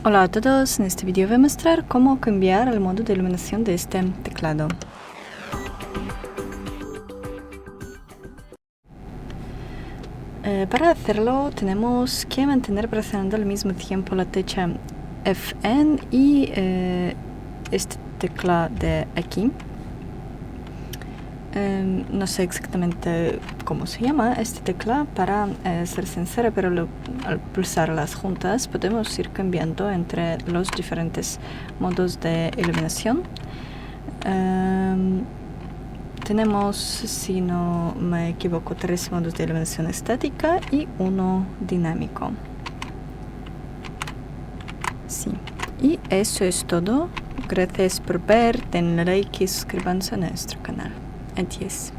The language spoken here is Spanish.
Hola a todos, en este vídeo voy a mostrar cómo cambiar el modo de iluminación de este teclado. Para hacerlo tenemos que mantener presionando al mismo tiempo la tecla Fn y esta tecla de aquí. No sé exactamente cómo se llama esta tecla para ser sincera, pero al pulsarlas juntas podemos ir cambiando entre los diferentes modos de iluminación. Tenemos, si no me equivoco, 3 modos de iluminación estática y uno dinámico. Sí. Y eso es todo. Gracias por ver, denle like y suscríbanse a nuestro canal. Adiós.